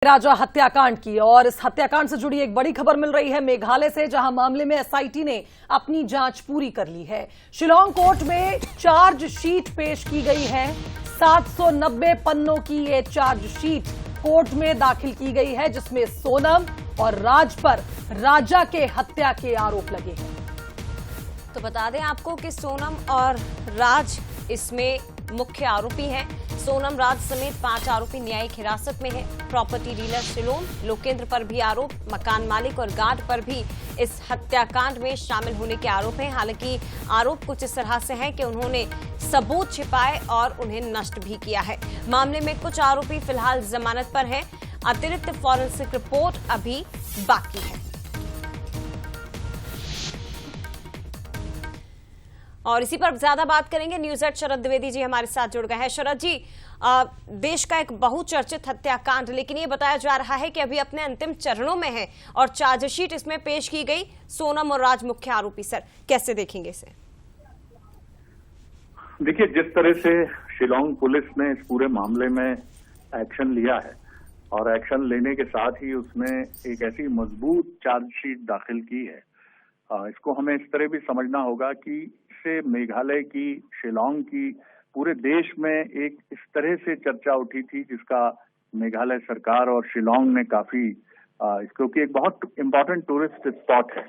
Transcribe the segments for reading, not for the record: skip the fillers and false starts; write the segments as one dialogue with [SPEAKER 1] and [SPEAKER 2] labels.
[SPEAKER 1] राजा हत्याकांड की और इस हत्याकांड से जुड़ी एक बड़ी खबर मिल रही है मेघालय से, जहां मामले में एसआईटी ने अपनी जांच पूरी कर ली है। शिलांग कोर्ट में चार्जशीट पेश की गई है। 790 पन्नों की ये चार्जशीट कोर्ट में दाखिल की गई है, जिसमें सोनम और राज पर राजा के हत्या के आरोप लगे हैं।
[SPEAKER 2] तो बता दें आपको कि सोनम और राज इसमें मुख्य आरोपी हैं। सोनम, राज समेत 5 आरोपी न्यायिक हिरासत में हैं। प्रॉपर्टी डीलर शिलोम, लोकेंद्र पर भी आरोप, मकान मालिक और गार्ड पर भी इस हत्याकांड में शामिल होने के आरोप हैं। हालांकि आरोप कुछ इस तरह से हैं कि उन्होंने सबूत छिपाए और उन्हें नष्ट भी किया है। मामले में कुछ आरोपी फिलहाल जमानत पर हैं। अतिरिक्त फॉरेंसिक रिपोर्ट अभी बाकी है। और इसी पर ज्यादा बात करेंगे। न्यूज एट शरद द्विवेदी जी हमारे साथ जुड़ गए हैं। शरद जी, देश का एक बहुचर्चित हत्याकांड, लेकिन ये बताया जा रहा है कि अभी अपने अंतिम चरणों में है और चार्जशीट इसमें पेश की गई। सोनम और राज मुख्य आरोपी, सर कैसे देखेंगे इसे?
[SPEAKER 3] देखिए, जिस तरह से शिलांग पुलिस ने इस पूरे मामले में एक्शन लिया है और एक्शन लेने के साथ ही उसने एक ऐसी मजबूत चार्जशीट दाखिल की है, इसको हमें इस तरह भी समझना होगा कि इससे मेघालय की, शिलांग की, पूरे देश में एक इस तरह से चर्चा उठी थी जिसका मेघालय सरकार और शिलांग ने काफी, क्योंकि एक बहुत इम्पोर्टेंट टूरिस्ट स्पॉट है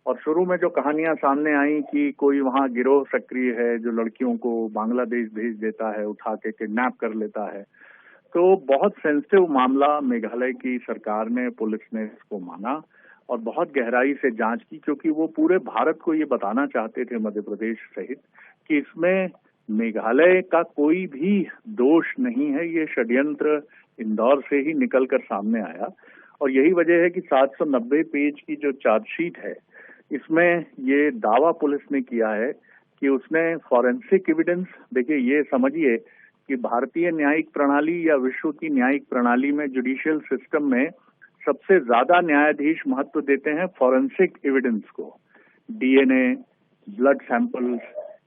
[SPEAKER 3] और शुरू में जो कहानियां सामने आई कि कोई वहां गिरोह सक्रिय है जो लड़कियों को बांग्लादेश भेज देता है, उठा के किडनैप कर लेता है, तो बहुत सेंसिटिव मामला मेघालय की सरकार ने, पुलिस ने इसको माना और बहुत गहराई से जांच की, क्योंकि वो पूरे भारत को ये बताना चाहते थे, मध्य प्रदेश सहित, कि इसमें मेघालय का कोई भी दोष नहीं है। ये षड्यंत्र इंदौर से ही निकलकर सामने आया और यही वजह है कि 790 पेज की जो चार्जशीट है, इसमें ये दावा पुलिस ने किया है कि उसने फॉरेंसिक एविडेंस, देखिए ये समझिए कि भारतीय न्यायिक प्रणाली या विश्व की न्यायिक प्रणाली में, जुडिशियल सिस्टम में सबसे ज्यादा न्यायाधीश महत्व देते हैं फॉरेंसिक एविडेंस को। डीएनए, ब्लड सैंपल्स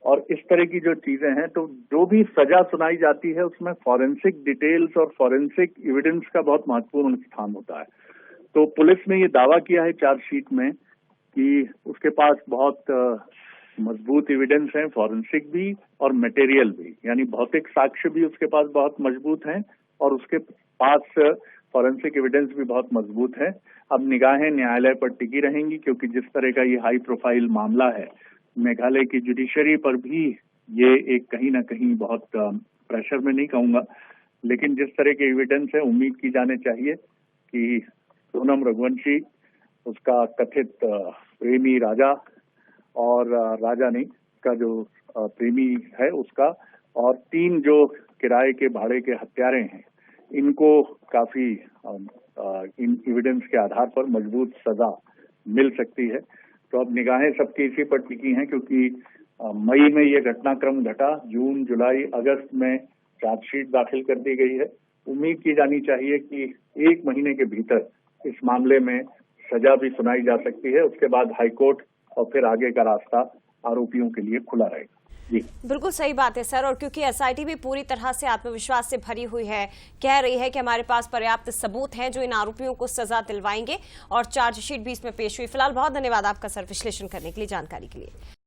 [SPEAKER 3] और इस तरह की जो चीजें हैं, तो जो भी सजा सुनाई जाती है उसमें फॉरेंसिक डिटेल्स और फॉरेंसिक एविडेंस का बहुत महत्वपूर्ण स्थान होता है। तो पुलिस ने ये दावा किया है चार्जशीट में कि उसके पास बहुत मजबूत एविडेंस है, फॉरेंसिक भी और मटेरियल भी, यानी भौतिक साक्ष्य भी उसके पास बहुत मजबूत हैं और उसके पास फॉरेंसिक एविडेंस भी बहुत मजबूत है। अब निगाहें न्यायालय पर टिकी रहेंगी, क्योंकि जिस तरह का ये हाई प्रोफाइल मामला है, मेघालय की जुडिशरी पर भी ये एक कहीं ना कहीं बहुत प्रेशर में नहीं कहूंगा, लेकिन जिस तरह के एविडेंस है, उम्मीद की जाने चाहिए कि सोनम रघुवंशी, उसका कथित प्रेमी राजा और राजा नहीं का जो प्रेमी है उसका, और 3 जो किराए के भाड़े के हत्यारे हैं, इनको काफी इन एविडेंस के आधार पर मजबूत सजा मिल सकती है। तो अब निगाहें सबकी इसी पर टिकी हैं, क्योंकि मई में ये घटनाक्रम घटा, जून, जुलाई, अगस्त में चार्जशीट दाखिल कर दी गई है। उम्मीद की जानी चाहिए कि 1 महीने के भीतर इस मामले में सजा भी सुनाई जा सकती है। उसके बाद हाईकोर्ट और फिर आगे का रास्ता आरोपियों के लिए खुला रहेगा। जी
[SPEAKER 2] बिल्कुल सही बात है सर, और क्योंकि एसआईटी भी पूरी तरह से आत्मविश्वास से भरी हुई है, कह रही है कि हमारे पास पर्याप्त सबूत हैं जो इन आरोपियों को सजा दिलवाएंगे, और चार्जशीट भी इसमें पेश हुई। फिलहाल बहुत धन्यवाद आपका सर, विश्लेषण करने के लिए, जानकारी के लिए।